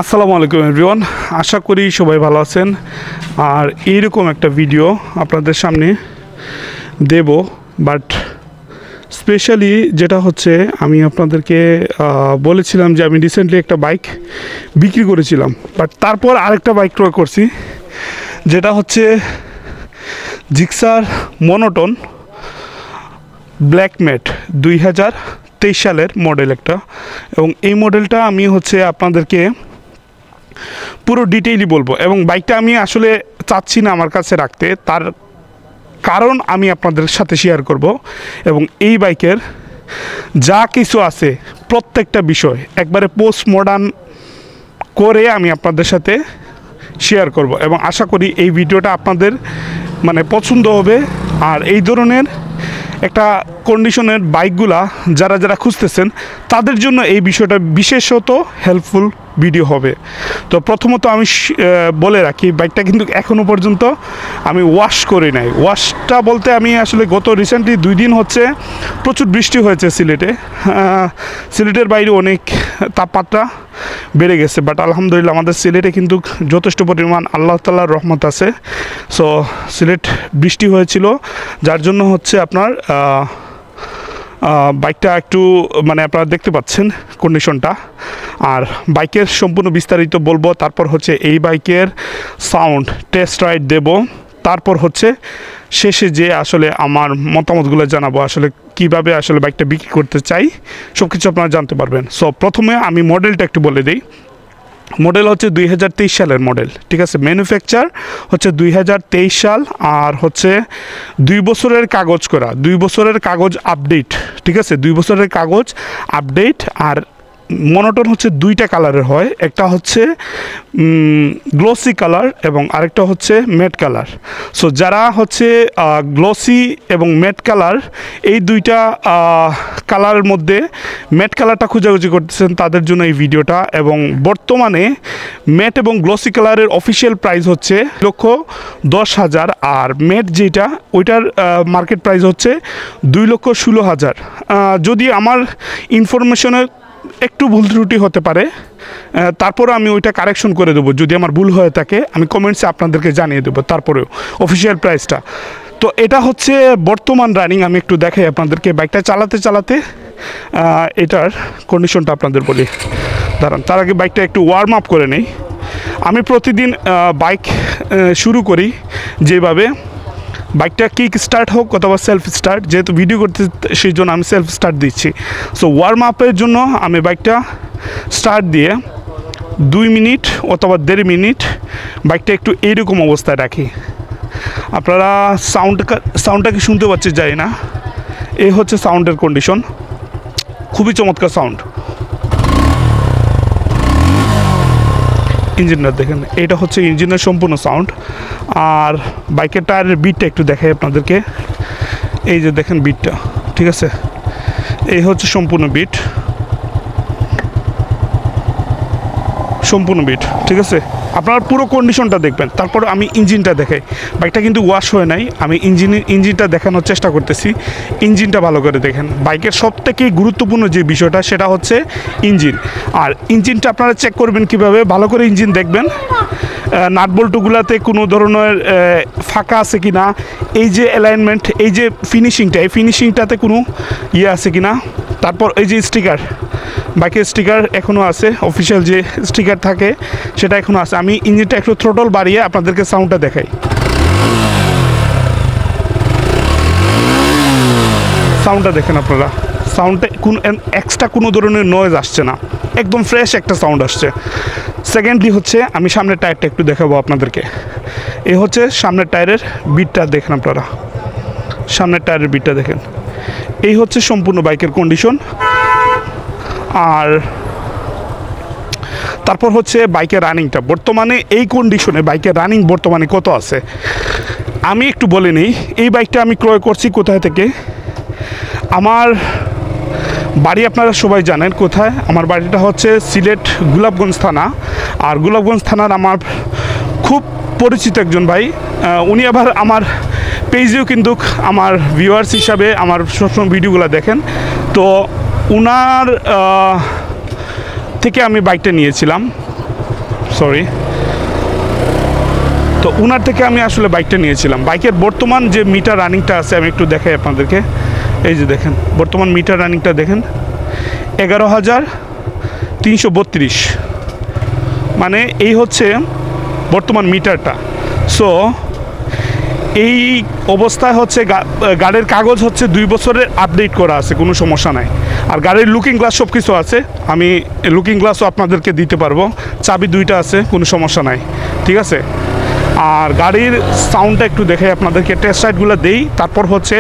আসসালামু আলাইকুম এভরিওয়ান, আশা করি সবাই ভালো আছেন। আর এইরকম একটা ভিডিও আপনাদের সামনে দেব, বাট স্পেশালি যেটা হচ্ছে আমি আপনাদেরকে বলেছিলাম যে আমি রিসেন্টলি একটা বাইক বিক্রি করেছিলাম, বাট তারপর আরেকটা বাইক ক্রয় করছি, যেটা হচ্ছে জিক্সার মনোটন ব্ল্যাক ম্যাট 2023 সালের মডেল একটা। এবং এই মডেলটা আমি হচ্ছে আপনাদেরকে পুরো ডিটেইলই বলবো, এবং বাইকটা আমি আসলে চাচ্ছি না আমার কাছে রাখতে, তার কারণ আমি আপনাদের সাথে শেয়ার করব। এবং এই বাইকের যা কিছু আছে প্রত্যেকটা বিষয় একবারে পোস্ট মডার্ন করে আমি আপনাদের সাথে শেয়ার করব, এবং আশা করি এই ভিডিওটা আপনাদের পছন্দ হবে। আর এই ধরনের একটা কন্ডিশনের বাইকগুলা যারা যারা খুঁজতেছেন তাদের জন্য এই বিষয়টা বিশেষত হেল্পফুল ভিডিও হবে। তো প্রথমত আমি বলে রাখি, বাইকটা কিন্তু এখনও পর্যন্ত আমি ওয়াশ করি নাই। ওয়াশটা বলতে আমি আসলে গত রিসেন্টলি 2 দিন হচ্ছে প্রচুর বৃষ্টি হয়েছে সিলেটের বাইরে অনেক তাপমাত্রা বেড়ে গেছে, বাট আলহামদুলিল্লাহ আমাদের সিলেটে কিন্তু যথেষ্ট পরিমাণ আল্লাহ তাআলার রহমত আছে। সো সিলেট বৃষ্টি হয়েছিল, যার জন্য হচ্ছে আপনার বাইকটা একটু আপনারা দেখতে পাচ্ছেন কন্ডিশনটা। আর বাইকের সম্পূর্ণ বিস্তারিত বলবো, তারপর হচ্ছে এই বাইকের সাউন্ড টেস্ট রাইড দেব, তারপর হচ্ছে শেষে যে আসলে আমার মতামতগুলো জানাবো, আসলে কিভাবে আসলে বাইকটা বিক্রি করতে চাই সব কিছু আপনারা জানতে পারবেন। সো প্রথমে আমি মডেলটা একটু বলে দিই। মডেল হচ্ছে 2023 সালের মডেল, ঠিক আছে। ম্যানুফ্যাকচার হচ্ছে 2023 সাল, আর হচ্ছে 2 বছরের কাগজ করা, 2 বছরের কাগজ আপডেট, ঠিক আছে। 2 বছরের কাগজ আপডেট। আর মনোটন হচ্ছে 2টা কালারের হয়, একটা হচ্ছে গ্লসি কালার এবং আরেকটা হচ্ছে ম্যাট কালার। সো যারা হচ্ছে গ্লসি এবং ম্যাট কালার এই 2টা কালারের মধ্যে ম্যাট কালারটা খোঁজাখুঁজি করতেছেন তাদের জন্য এই ভিডিওটা। এবং বর্তমানে ম্যাট এবং গ্লসি কালারের অফিসিয়াল প্রাইস হচ্ছে 2,10,000, আর ম্যাট যেটা ওইটার মার্কেট প্রাইস হচ্ছে 2,16,000। যদি আমার ইনফরমেশনের একটু ভুল ত্রুটি হতে পারে, তারপরে আমি ওইটা কারেকশন করে দেবো। যদি আমার ভুল হয়ে থাকে আমি কমেন্টসে আপনাদেরকে জানিয়ে দেবো তারপরেও অফিসিয়াল প্রাইসটা। তো এটা হচ্ছে বর্তমান রানিং। আমি একটু দেখাই আপনাদেরকে বাইকটা চালাতে চালাতে এটার কন্ডিশনটা আপনাদের বলি। দাঁড়ান, তার আগে বাইকটা একটু ওয়ার্ম আপ করে নেই। আমি প্রতিদিন বাইক শুরু করি যেভাবে, বাইকটা কিক স্টার্ট হোক অথবা সেলফ স্টার্ট, যেহেতু ভিডিও করতে সেই জন্য আমি সেলফ স্টার্ট দিচ্ছি। সো ওয়ার্ম আপের জন্য আমি বাইকটা স্টার্ট দিয়ে 2 মিনিট অথবা 1.5 মিনিট বাইকটা একটু এইরকম অবস্থায় রাখি। আপনারা সাউন্ডটা কি শুনতে পাচ্ছি জানি না। এই হচ্ছে সাউন্ডের কন্ডিশন, খুবই চমৎকার সাউন্ড। ইঞ্জিনটা দেখেন, এটা হচ্ছে ইঞ্জিনের সম্পূর্ণ সাউন্ড। আর বাইকের টায়ারের বিটটা একটু দেখাই আপনাদেরকে। এই যে দেখেন বিটটা, ঠিক আছে। এই হচ্ছে সম্পূর্ণ বিট, ঠিক আছে। আপনার পুরো কন্ডিশনটা দেখবেন, তারপর আমি ইঞ্জিনটা দেখাই। বাইকটা কিন্তু ওয়াশ হয়ে নাই, আমি ইঞ্জিনটা দেখানোর চেষ্টা করতেছি। ইঞ্জিনটা ভালো করে দেখেন। বাইকের সবথেকে গুরুত্বপূর্ণ যে বিষয়টা সেটা হচ্ছে ইঞ্জিন। আর ইঞ্জিনটা আপনারা চেক করবেন কিভাবে, ভালো করে ইঞ্জিন দেখবেন, নাট বল্টুগুলোতে কোনো ধরনের ফাঁকা আছে কি না, এই যে অ্যালাইনমেন্ট, এই যে ফিনিশিংটা, এই ফিনিশিংটাতে কোনো আছে কি না। তারপর এই যে স্টিকার, বাইকের স্টিকার এখনও আছে, অফিসিয়াল যে স্টিকার থাকে সেটা এখনও আছে। আমি ইঞ্জিনটা একটু থ্রোটল বাড়িয়ে আপনাদেরকে সাউন্ডটা দেখাই। সাউন্ডটা দেখেন আপনারা, সাউন্ডটা কোনো এক্সট্রা কোনো ধরনের নয়েজ আসছে না, একদম ফ্রেশ একটা সাউন্ড আসছে। সেকেন্ডলি হচ্ছে আমি সামনের টায়ারটা একটু দেখাবো আপনাদেরকে। এই হচ্ছে সামনের টায়ারের বিটটা দেখেন আপনারা, সামনের টায়ারের বিটটা দেখেন। এই হচ্ছে সম্পূর্ণ বাইকের কন্ডিশন। আর তারপর হচ্ছে বাইকের রানিংটা বর্তমানে এই কন্ডিশনে, বাইকের রানিং বর্তমানে কত আছে আমি একটু বলে নিই। এই বাইকটা আমি ক্রয় করছি কোথায় থেকে। আমার বাড়ি আপনারা সবাই জানেন কোথায়। আমার বাড়িটা হচ্ছে সিলেট গোলাপগঞ্জ থানা। আর গোলাপগঞ্জ থানার আমার খুব পরিচিত একজন ভাই, উনি আবার আমার পেজেও কিন্তু আমার ভিউয়ার্স হিসাবে আমার সবসময় ভিডিওগুলো দেখেন। তো ওনার থেকে আমি বাইকটা নিয়েছিলাম। সরি। তো ওনার থেকে আমি আসলে বাইকটা নিয়েছিলাম। বাইকের বর্তমান যে মিটার রানিংটা আছে আমি একটু দেখাই আপনাদেরকে। এই যে দেখেন বর্তমান মিটার রানিংটা দেখেন 11,332, মানে এই হচ্ছে বর্তমান মিটারটা। সো এই অবস্থায় হচ্ছে গাড়ির কাগজ হচ্ছে 2 বছরের আপডেট করা আছে, কোনো সমস্যা নাই। আর গাড়ির লুকিং গ্লাস সব কিছু আছে, আমি লুকিং গ্লাসও আপনাদেরকে দিতে পারবো, চাবি 2টা আছে, কোনো সমস্যা নাই, ঠিক আছে। আর গাড়ির সাউন্ডটা একটু দেখে আপনাদেরকে টেস্ট রাইডগুলো দেই, তারপর হচ্ছে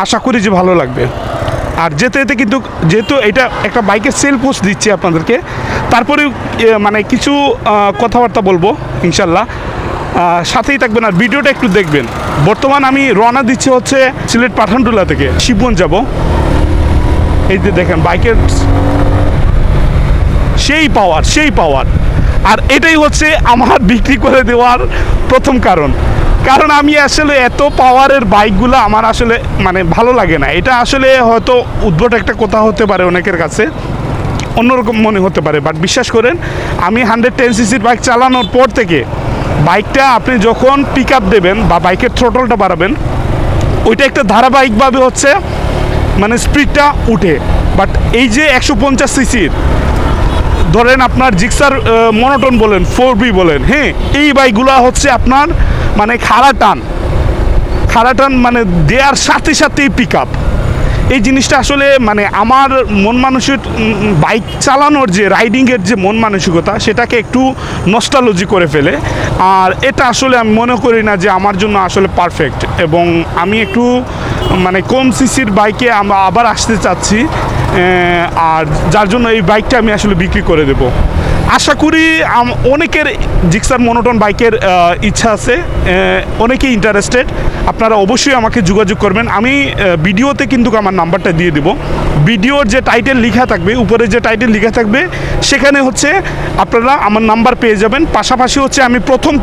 আশা করি যে ভালো লাগবে। আর যেতে যেতে কিন্তু যেহেতু এটা একটা বাইকের সেল পোস্ট দিচ্ছি আপনাদেরকে, তারপরেও মানে কিছু কথাবার্তা বলবো ইনশাল্লাহ, সাথেই থাকবেন আর ভিডিওটা একটু দেখবেন। বর্তমান আমি রওনা দিচ্ছি হচ্ছে সিলেট পাঠানটুলা থেকে শিবগঞ্জ যাব। এই যে দেখেন বাইকের সেই পাওয়ার, আর এটাই হচ্ছে আমার বিক্রি করে দেওয়ার প্রথম কারণ আমি আসলে এত পাওয়ারের বাইকগুলো আমার আসলে মানে ভালো লাগে না। এটা আসলে হয়তো উদ্ভট একটা কথা হতে পারে অনেকের কাছে, অন্যরকম মনে হতে পারে, বাট বিশ্বাস করেন আমি 110 সিসির বাইক চালানোর পর থেকে বাইকটা আপনি যখন পিক আপ দেবেন বা বাইকের থ্রোটলটা বাড়াবেন, ওইটা একটা ধারাবাহিকভাবে হচ্ছে মানে স্পিডটা উঠে। বাট এই যে 150 সিসির ধরেন আপনার জিক্সার মনোটন বলেন, 4B বলেন, হ্যাঁ, এই বাইকগুলো হচ্ছে আপনার মানে খাড়া টান মানে দেওয়ার সাথে সাথেই পিক আপ। এই জিনিসটা আসলে মানে আমার মন মানসিক বাইক চালানোর যে রাইডিংয়ের যে মন মানসিকতা সেটাকে একটু নস্টালজি করে ফেলে। আর এটা আসলে আমি মনে করি না যে আমার জন্য আসলে পারফেক্ট, এবং আমি একটু মানে কম সিসির বাইকে আমরা আবার আসতে চাচ্ছি, আর যার জন্য এই বাইকটা আমি আসলে বিক্রি করে দেব। আশা করি অনেকের জিক্সার মনোটন বাইকের ইচ্ছা আছে, অনেকেই ইন্টারেস্টেড, আপনারা অবশ্যই আমাকে যোগাযোগ করবেন। আমি ভিডিওতে কিন্তু আমার নাম্বারটা দিয়ে দেব। ভিডিওর যে টাইটেল লেখা থাকবে, উপরে যে টাইটেল লেখা থাকবে সেখানে হচ্ছে আপনারা আমার নাম্বার পেয়ে যাবেন। পাশাপাশি হচ্ছে আমি প্রথম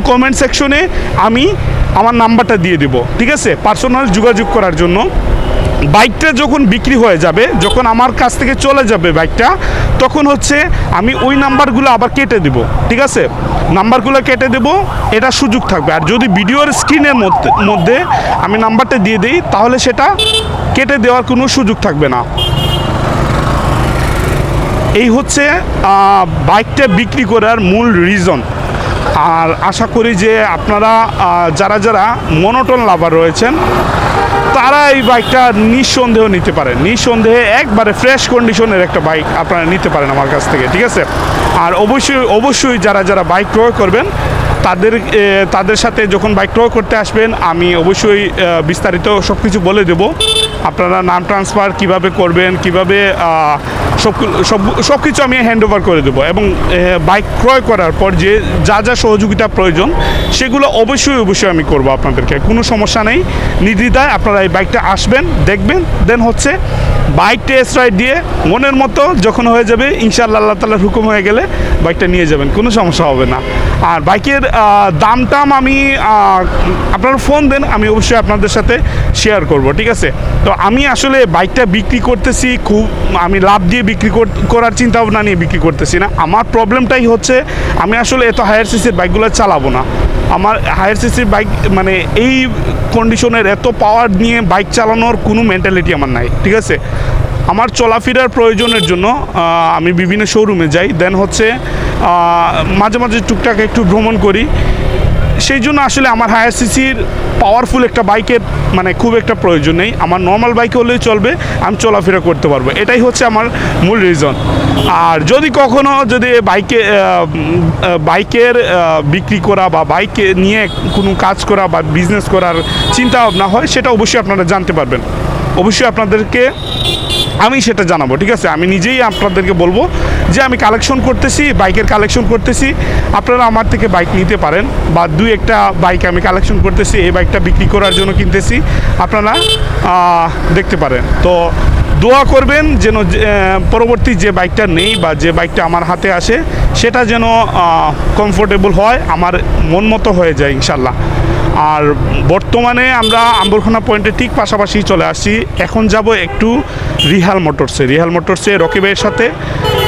কমেন্ট সেকশনে আমি আমার নাম্বারটা দিয়ে দেব, ঠিক আছে, পার্সোনাল যোগাযোগ করার জন্য। বাইকটা যখন বিক্রি হয়ে যাবে, যখন আমার কাছ থেকে চলে যাবে বাইকটা, তখন হচ্ছে আমি ওই নাম্বারগুলো আবার কেটে দেব, ঠিক আছে, নাম্বারগুলো কেটে দেব, এটা সুযোগ থাকবে। আর যদি ভিডিওর স্ক্রিনের মধ্যে আমি নাম্বারটা দিয়ে দিই তাহলে সেটা কেটে দেওয়ার কোনো সুযোগ থাকবে না। এই হচ্ছে বাইকটা বিক্রি করার মূল রিজন। আর আশা করি যে আপনারা যারা মনোটন লাভার রয়েছেন তারা এই বাইকটা নিঃসন্দেহে নিতে পারেন, নিঃসন্দেহে একবারে ফ্রেশ কন্ডিশনের একটা বাইক আপনারা নিতে পারেন আমার কাছ থেকে, ঠিক আছে। আর অবশ্যই যারা বাইক ক্রয় করবেন তাদের সাথে যখন বাইক ক্রয় করতে আসবেন আমি অবশ্যই বিস্তারিত সব কিছু বলে দেব। আপনারা নাম ট্রান্সফার কিভাবে করবেন, কিভাবে সব কিছু আমি হ্যান্ড ওভার করে দেবো, এবং বাইক ক্রয় করার পর যে যা সহযোগিতা প্রয়োজন সেগুলো অবশ্যই আমি করব আপনাদেরকে, কোনো সমস্যা নেই, নির্দ্বিধায় আপনারা এই বাইকটা আসবেন, দেখবেন, দেন হচ্ছে বাইক টেস্ট রাইড দিয়ে মনের মতো যখন হয়ে যাবে ইনশাআল্লাহ আল্লাহ তাআলার হুকুম হয়ে গেলে বাইকটা নিয়ে যাবেন, কোনো সমস্যা হবে না। আর বাইকের দাম আমি আপনারা ফোন দেন, আমি অবশ্যই আপনাদের সাথে শেয়ার করব, ঠিক আছে। তো আমি আসলে বাইকটা বিক্রি করতেছি খুব আমি লাভ দিয়ে বিক্রি করার চিন্তা ভাবনা নিয়ে বিক্রি করতেছি না। আমার প্রবলেমটাই হচ্ছে আমি আসলে এত হায়ার সিসির বাইকগুলো চালাবো না। আমার হায়ার সিসির বাইক মানে এই কন্ডিশনের এত পাওয়ার নিয়ে বাইক চালানোর কোনো মেন্টালিটি আমার নাই, ঠিক আছে। আমার চলাফেরার প্রয়োজনের জন্য আমি বিভিন্ন শোরুমে যাই, দেন হচ্ছে মাঝে মাঝে টুকটাক একটু ভ্রমণ করি, সেই জন্য আসলে আমার হায়ার সিসির পাওয়ারফুল একটা বাইকের মানে খুব একটা প্রয়োজন নেই। আমার নর্মাল বাইক হলেই চলবে, আমি চলাফেরা করতে পারবো, এটাই হচ্ছে আমার মূল রিজন। আর যদি কখনো বাইকের বিক্রি করা বা বাইকে নিয়ে কোনো কাজ করা বা বিজনেস করার চিন্তা ভাবনা হয়, সেটা অবশ্যই আপনারা জানতে পারবেন, অবশ্যই আপনাদেরকে আমি সেটা জানাবো, ঠিক আছে। আমি নিজেই আপনাদেরকে বলবো যে আমি বাইকের কালেকশন করতেছি, আপনারা আমার থেকে বাইক নিতে পারেন, বা 2-1টা বাইক আমি কালেকশন করতেছি, এই বাইকটা বিক্রি করার জন্য কিনতেছি, আপনারা দেখতে পারেন। তো দোয়া করবেন যেন পরবর্তী যে বাইকটা নেই বা যে বাইকটা আমার হাতে আসে সেটা যেন কমফোর্টেবল হয়, আমার মন মতো হয়ে যায় ইনশাল্লাহ। আর বর্তমানে আমরা আম্বরখানা পয়েন্টের ঠিক পাশাপাশি চলে আসছি। এখন যাব একটু রিহাল মোটরসে রকি ভাইয়ের সাথে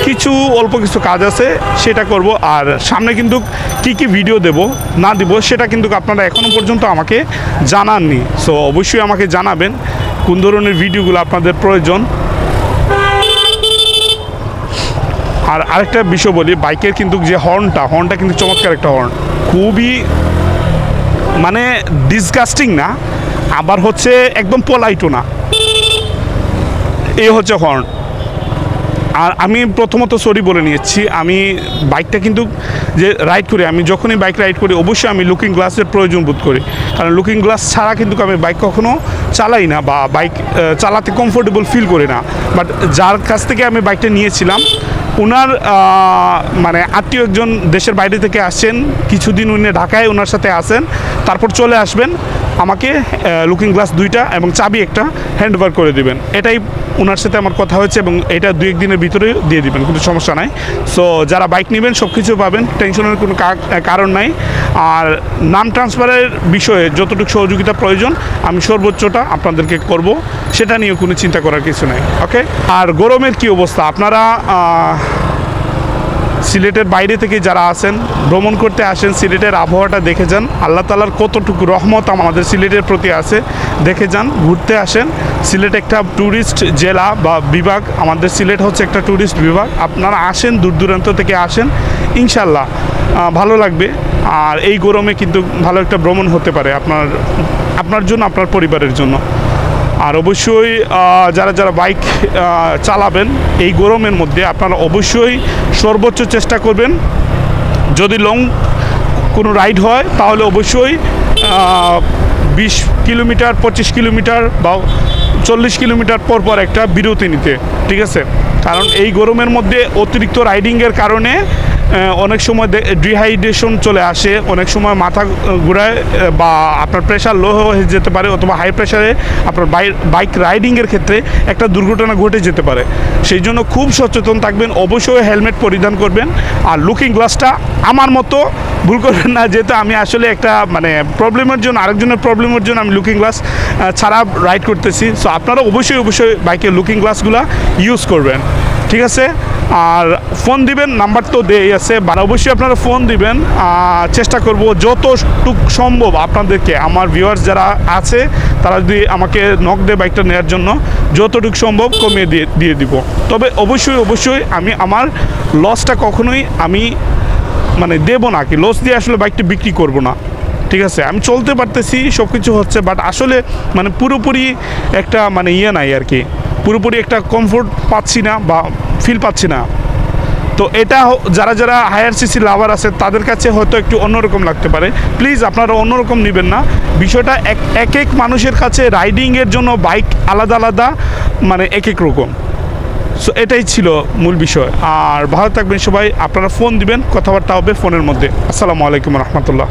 কিছু অল্প কিছু কাজ আছে, সেটা করব। আর সামনে কিন্তু কি ভিডিও দেব না দিব সেটা কিন্তু আপনারা এখনও পর্যন্ত আমাকে জানাননি। সো অবশ্যই আমাকে জানাবেন কোন ধরনের ভিডিওগুলো আপনাদের প্রয়োজন। আর আরেকটা বিষয় বলি, বাইকের কিন্তু যে হর্নটা কিন্তু চমৎকার একটা হর্ন, খুবই মানে ডিসগাস্টিং না, আবার হচ্ছে একদম পোলাইটও না, এই হচ্ছে হর্ন। আর আমি প্রথমত সরি বলে নিয়েছি, আমি বাইকটা কিন্তু যে রাইড করি, আমি যখনই বাইক রাইড করি অবশ্যই আমি লুকিং গ্লাসের প্রয়োজন বোধ করি, কারণ লুকিং গ্লাস ছাড়া কিন্তু আমি বাইক কখনো চালাই না বা বাইক চালাতে কমফোর্টেবল ফিল করি না। বাট যার কাছ থেকে আমি বাইকটা নিয়েছিলাম, ওনার মানে আত্মীয় একজন দেশের বাইরে থেকে আসছেন, কিছুদিন উনি ঢাকায় ওনার সাথে আসেন, তারপর চলে আসবেন, আমাকে লুকিং গ্লাস 2টা এবং চাবি একটা হ্যান্ড ওভার করে দেবেন। এটাই ওনার সাথে আমার কথা হয়েছে এবং এটা 2-1 দিনের ভিতরে দিয়ে দিবেন, কোনো সমস্যা নাই। সো যারা বাইক নেবেন সব কিছু পাবেন, টেনশনের কোনো কারণ নাই। আর নাম ট্রান্সফারের বিষয়ে যতটুকু সহযোগিতা প্রয়োজন আমি সর্বোচ্চটা আপনাদেরকে করব, সেটা নিয়ে কোনো চিন্তা করার কিছু নাই। ওকে। আর গরমের কি অবস্থা, আপনারা সিলেটের বাইরে থেকে যারা আসেন, ভ্রমণ করতে আসেন, সিলেটের আবহাওয়াটা দেখে যান, আল্লাহ তাআলার কতটুকু রহমত আমাদের সিলেটের প্রতি আছে, দেখে যান, ঘুরতে আসেন। সিলেট একটা ট্যুরিস্ট জেলা বা বিভাগ, আমাদের সিলেট হচ্ছে একটা ট্যুরিস্ট বিভাগ। আপনারা আসেন, দূর দূরান্ত থেকে আসেন, ইনশাল্লাহ ভালো লাগবে। আর এই গরমে কিন্তু ভালো একটা ভ্রমণ হতে পারে আপনার জন্য, আপনার পরিবারের জন্য। আর অবশ্যই যারা বাইক চালাবেন এই গরমের মধ্যে, আপনারা অবশ্যই সর্বোচ্চ চেষ্টা করবেন, যদি লং কোনো রাইড হয় তাহলে অবশ্যই 20 কিলোমিটার 25 কিলোমিটার বা 40 কিলোমিটার পর একটা বিরতি নিতে, ঠিক আছে? কারণ এই গরমের মধ্যে অতিরিক্ত রাইডিংয়ের কারণে অনেক সময় ডিহাইড্রেশন চলে আসে, অনেক সময় মাথা ঘুরায় বা আপনার প্রেশার লো হয়ে যেতে পারে, অথবা হাই প্রেশারে আপনার বাইক রাইডিংয়ের ক্ষেত্রে একটা দুর্ঘটনা ঘটে যেতে পারে। সেই জন্য খুব সচেতন থাকবেন, অবশ্যই হেলমেট পরিধান করবেন। আর লুকিং গ্লাসটা আমার মতো ভুল করবেন না, যেহেতু আমি আসলে একটা মানে প্রবলেমের জন্য, আরেকজনের প্রবলেমের জন্য আমি লুকিং গ্লাস ছাড়া রাইড করতেছি। সো আপনারা অবশ্যই বাইকের লুকিং গ্লাসগুলো ইউজ করবেন, ঠিক আছে? আর ফোন দিবেন, নাম্বার তো দেই আছে, আর অবশ্যই আপনারা ফোন দিবেন। চেষ্টা করব যতটুকু সম্ভব আপনাদেরকে, আমার ভিউয়ার্স যারা আছে তারা যদি আমাকে নক দেয় বাইকটা নেওয়ার জন্য, যতটুকু সম্ভব কমিয়ে দিয়ে দিব। তবে অবশ্যই আমি আমার লসটা কখনোই আমি মানে দেবো না, কি লস দিয়ে আসলে বাইকটা বিক্রি করব না, ঠিক আছে? আমি চলতে পারতেছি, সব কিছু হচ্ছে, বাট আসলে মানে পুরোপুরি একটা মানে নাই আর কি, পুরোপুরি একটা কমফোর্ট পাচ্ছি না বা ফিল পাচ্ছি না। তো এটা যারা হায়ার সিসি লাভার আছে তাদের কাছে হয়তো একটু অন্যরকম লাগতে পারে, প্লিজ আপনারা অন্যরকম নেবেন না। বিষয়টা এক মানুষের কাছে রাইডিংয়ের জন্য বাইক আলাদা মানে এক রকম। সো এটাই ছিল মূল বিষয়। আর ভালো থাকবেন সবাই, আপনারা ফোন দিবেন, কথাবার্তা হবে ফোনের মধ্যে। আসসালামু আলাইকুম রহমতুল্লাহ।